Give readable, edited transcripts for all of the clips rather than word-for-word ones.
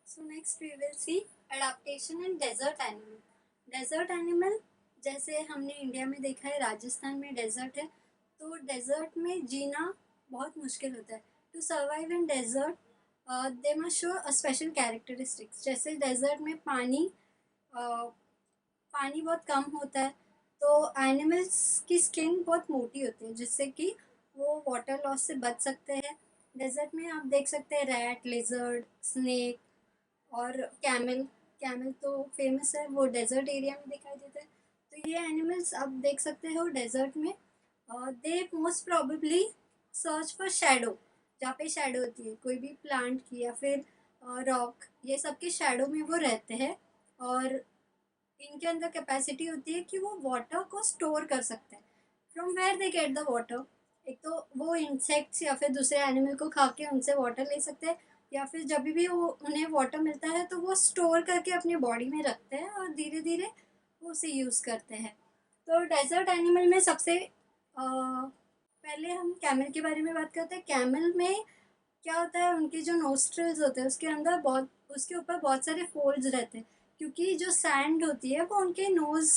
So next we will see adaptation in desert animal. Desert animal जैसे हमने India में देखा है, राजस्थान में डेजर्ट है, तो डेजर्ट में जीना बहुत मुश्किल होता है. To survive in desert they must show a special characteristics. जैसे डेजर्ट में पानी बहुत कम होता है, तो एनिमल्स की स्किन बहुत मोटी होती है जिससे कि वो वाटर लॉस से बच सकते हैं. डेजर्ट में आप देख सकते हैं रैट, लिजर्ड, स्नेक और कैमल. कैमल तो फेमस है, वो डेजर्ट एरिया में दिखाई देता है. तो ये एनिमल्स आप देख सकते हो डेजर्ट में. They most probably search for shadow. जहाँ पे शैडो होती है कोई भी प्लांट की या फिर रॉक, ये सब के शैडो में वो रहते हैं. और इनके अंदर कैपेसिटी होती है कि वो वाटर को स्टोर कर सकते हैं. From where they get the water. एक तो वो इंसेक्ट्स या फिर दूसरे एनिमल को खा के उनसे वाटर ले सकते हैं, या फिर जब भी वो उन्हें वाटर मिलता है तो वो स्टोर करके अपनी बॉडी में रखते हैं और धीरे धीरे वो उसे यूज़ करते हैं. तो डेजर्ट एनिमल में सबसे पहले हम कैमल के बारे में बात करते हैं. कैमल में क्या होता है, उनके जो नोस्ट्रल्स होते हैं उसके अंदर बहुत, उसके ऊपर बहुत सारे फोल्ड्स रहते हैं, क्योंकि जो सैंड होती है वो उनके नोज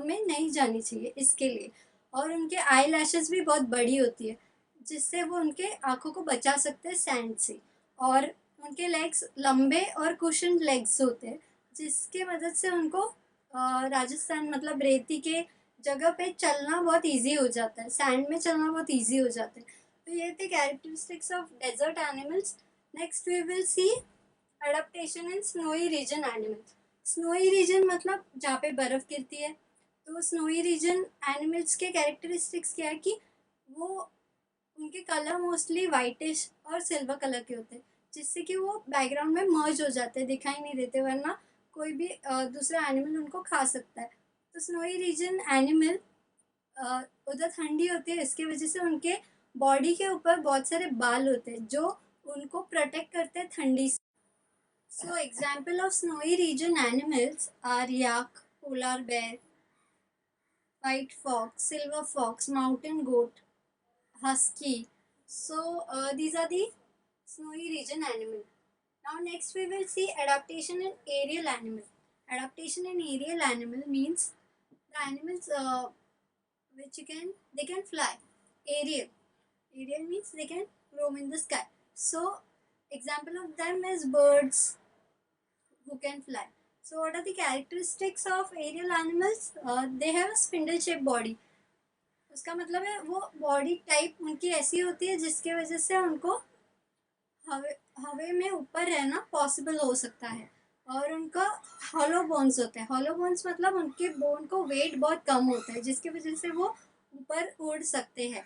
में नहीं जानी चाहिए इसके लिए. और उनके आई लैशेस भी बहुत बड़ी होती है जिससे वो उनके आंखों को बचा सकते हैं सैंड से. और उनके लेग्स लंबे और कुशन लेग्स होते हैं जिसके मदद से उनको राजस्थान मतलब रेती के जगह पे चलना बहुत इजी हो जाता है, सैंड में चलना बहुत इजी हो जाता है. तो ये थे characteristics of desert animals. Next we will see adaptation in snowy region animals. Snowy region मतलब जहाँ पे बर्फ गिरती है. तो स्नोई रीजन एनिमल्स के कैरेक्टरिस्टिक्स क्या है कि वो, उनके कलर मोस्टली वाइटिश और सिल्वर कलर के होते हैं जिससे कि वो बैकग्राउंड में मर्ज हो जाते हैं, दिखाई नहीं देते, वरना कोई भी दूसरा एनिमल उनको खा सकता है. तो स्नोई रीजन एनिमल उधर ठंडी होती है, इसकी वजह से उनके बॉडी के ऊपर बहुत सारे बाल होते हैं जो उनको प्रोटेक्ट करते हैं ठंडी से. So example of snowy region animals are yak, polar bear, white fox, silver fox, mountain goat, husky. So these are the snowy region animal. Now next we will see adaptation in aerial animal. Adaptation in aerial animal means the animals which they can fly. Aerial. Aerial means they can roam in the sky. So example of them is birds who can fly. So what are the characteristics of aerial animals? They have a spindle shaped body. उसका मतलब है वो body type उनकी ऐसी होती है जिसकी वजह से उनको हवे हवे में ऊपर रहना पॉसिबल हो सकता है. और उनका हॉलो बोन्स होते हैं. हॉलो बोन्स मतलब उनके बोन को वेट बहुत कम होता है जिसकी वजह से वो ऊपर उड़ सकते हैं.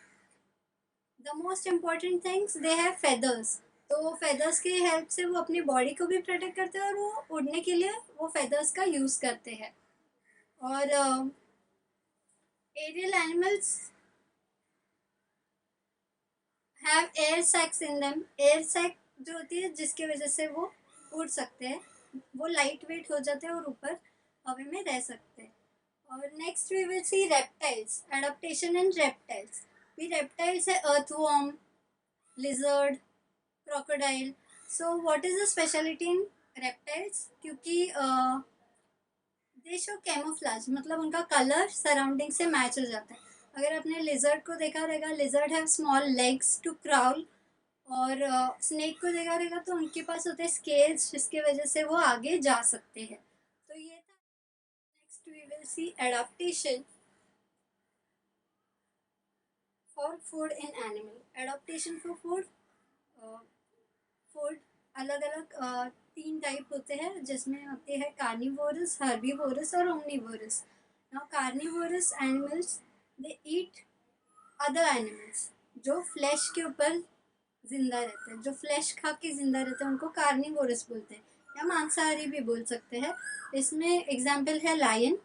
The most important things, they have feathers. तो फेदर्स की हेल्प से वो अपनी बॉडी को भी प्रोटेक्ट करते हैं और वो उड़ने के लिए वो फेदर्स का यूज़ करते हैं. और aerial animals have air sacs in them. Air sac जो होती है जिसकी वजह से वो उड़ सकते हैं, वो लाइट वेट हो जाते हैं और ऊपर हवा में रह सकते हैं. और next we will see reptiles. Adaptation in reptiles. भी रेप्टाइल्स है earthworm, lizard, crocodile. So what is the speciality in reptiles? क्योंकि दे शो कैमोफ्लाज, मतलब उनका कलर सराउंडिंग से मैच हो जाता है. अगर आपने लिजर्ड को देखा रहेगा, lizard have small legs to crawl. और स्नेक को देखा रहेगा तो उनके पास होते हैं स्केल्स जिसकी वजह से वो आगे जा सकते हैं. तो ये था. Next we will see adaptation for food in animal. Adaptation for food. Food अलग अलग तीन टाइप होते हैं जिसमें होते हैं कार्निवोरस, हर्बीवोरस और omnivorous. Now carnivorous animals they eat other animals जो फ्लैश के ऊपर जिंदा रहते हैं. जो फ्लैश खा के जिंदा रहते हैं उनको कार्निवोरस बोलते हैं, या मांसाहारी भी बोल सकते हैं. इसमें एग्जाम्पल है लायन.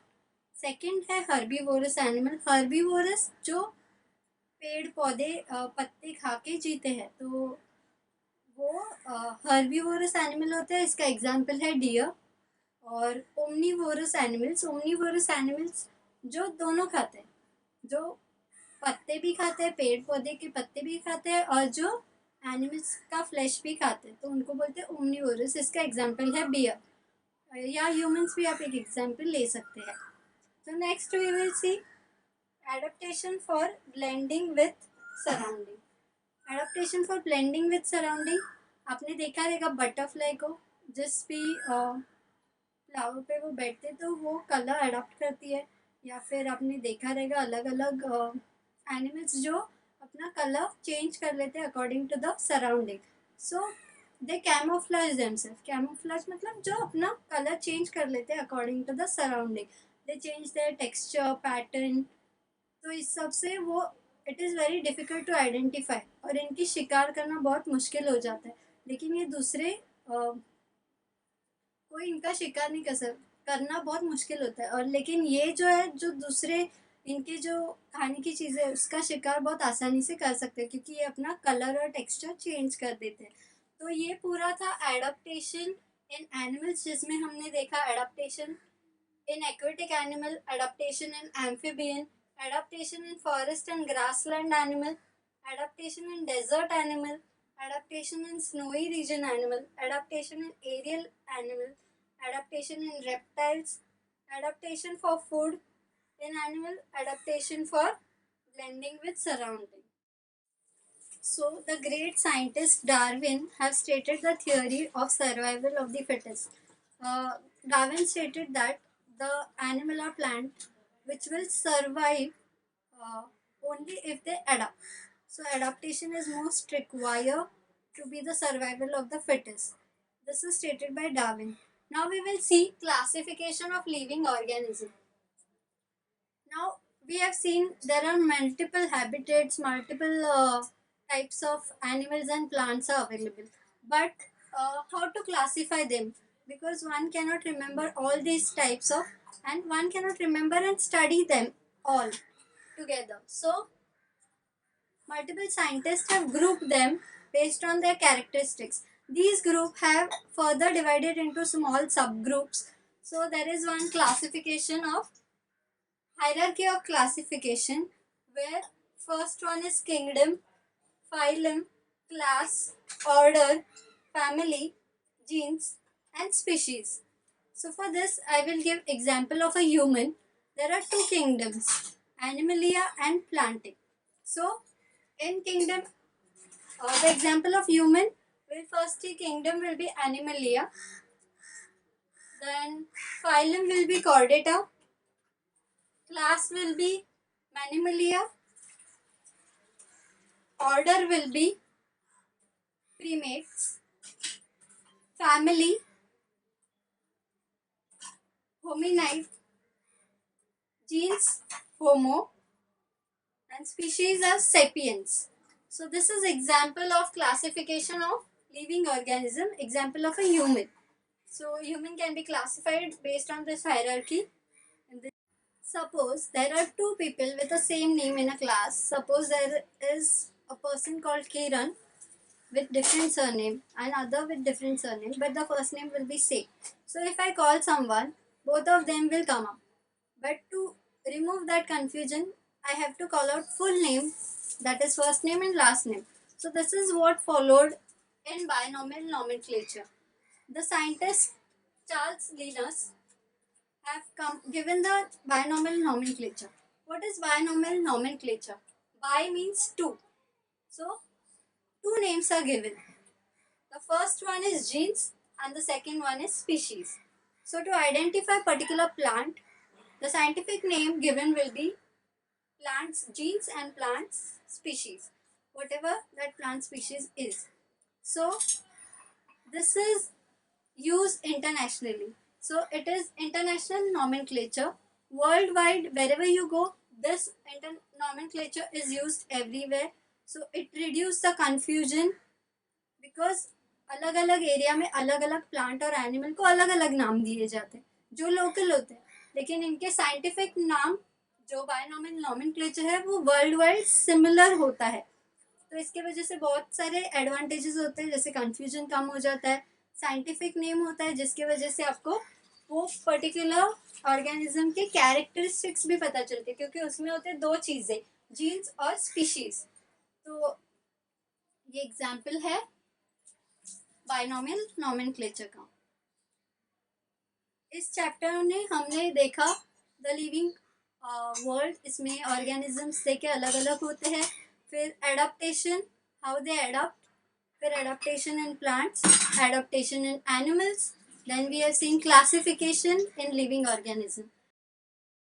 सेकंड है हर्बीवोरस एनिमल. हर्बीवोरस जो पेड़ पौधे पत्ते खा के जीते हैं, तो वो हर्बीवोरस एनिमल होते हैं. इसका एग्जाम्पल है डियर. और ओमनीवोरस एनिमल्स. ओमनीवोरस एनिमल्स जो दोनों खाते हैं, जो पत्ते भी खाते हैं, पेड़ पौधे के पत्ते भी खाते हैं, और जो एनिमल्स का फ्लैश भी खाते हैं, तो उनको बोलते हैं ओमनिवोरस। इसका एग्जाम्पल है बियर, या ह्यूमंस भी आप एक एग्जाम्पल ले सकते हैं। तो next we will see adaptation for blending with surrounding. Adaptation for blending with surrounding, आपने देखा रहेगा बटरफ्लाई को, जिस भी फ्लावर पे वो बैठते तो वो कलर अडॉप्ट करती है, या फिर आपने देखा रहेगा अलग अलग एनिमल्स जो अपना कलर चेंज कर लेते हैं according to the surrounding. So they camouflage themselves. Camouflage मतलब जो अपना कलर चेंज कर लेते हैं according to the surrounding. They change their texture pattern. तो इस सब से वो it is very difficult to identify, और इनकी शिकार करना बहुत मुश्किल हो जाता है। लेकिन ये दूसरे कोई इनका शिकार नहीं करना बहुत मुश्किल होता है, और लेकिन ये जो है जो दूसरे इनके जो खाने की चीज़ें है उसका शिकार बहुत आसानी से कर सकते हैं, क्योंकि ये अपना कलर और टेक्सचर चेंज कर देते हैं। तो ये पूरा था एडाप्टेशन इन एनिमल्स, जिसमें हमने देखा adaptation in aquatic animal, adaptation in amphibian, adaptation in forest and grassland animal, adaptation in desert animal, adaptation in snowy region animal, adaptation in aerial animal, adaptation in reptiles, adaptation for food in animal, adaptation for blending with surrounding. So, the great scientist Darwin have stated the theory of survival of the fittest. Uh, Darwin stated that the animal or plant which will survive uh, only if they adapt. So, adaptation is most required to be the survival of the fittest. This is stated by Darwin. Now, we will see classification of living organism. Now, we have seen there are multiple habitats, multiple types of animals and plants are available. But how to classify them? Because one cannot remember all these types of, and one cannot remember and study them all together. So, multiple scientists have grouped them based on their characteristics. These groups have further divided into small subgroups. So, there is one classification of hierarchy of classification, where first one is kingdom, phylum, class, order, family, genes, and species. So for this, I will give example of a human. There are two kingdoms, Animalia and Planting. So in kingdom, the example of human will first see kingdom will be Animalia, then phylum will be Chordata, class will be Mammalia, order will be primates, family hominid, genes homo, and species are sapiens. So this is example of classification of living organism, example of a human. So human can be classified based on this hierarchy. Suppose there are two people with the same name in a class. Suppose there is a person called Kiran with different surname and other with different surname, but the first name will be same. So if I call someone, both of them will come up. But to remove that confusion, I have to call out full name, that is first name and last name. So this is what followed in binomial nomenclature. The scientist Charles Linus have given the binomial nomenclature. What is binomial nomenclature? Bi means two. So two names are given. The first one is genes and the second one is species. So to identify particular plant, the scientific name given will be plants genes and plants species, whatever that plant species is. So this is used internationally. So it is international nomenclature. Worldwide, wherever you go, this nomenclature is used everywhere. So it reduces the confusion, because अलग अलग area में अलग अलग plant और animal को अलग अलग नाम दिए जाते हैं जो लोकल होते हैं, लेकिन इनके साइंटिफिक नाम जो बायोनॉमिकल नॉमेनक्लेचर है वो वर्ल्ड वाइड सिमिलर होता है। तो इसके वजह से बहुत सारे एडवांटेजेस होते हैं, जैसे कंफ्यूजन कम हो जाता है, साइंटिफिक नेम होता है जिसकी वजह से आपको वो पर्टिकुलर ऑर्गेनिज्म के कैरेक्टरिस्टिक्स भी पता चलते हैं, क्योंकि उसमें होते हैं दो चीज़ें, जीन्स और स्पीशीज। तो ये एग्जाम्पल है बाइनोमियल नॉमेनक्लेचर का। इस चैप्टर में हमने देखा द लिविंग वर्ल्ड, इसमें ऑर्गेनिजम्स देखे अलग अलग होते हैं, फिर एडाप्टेशन, हाउ दे एडाप्ट, फिर adaptation in plants, adaptation in animals, then we have seen classification in living organism.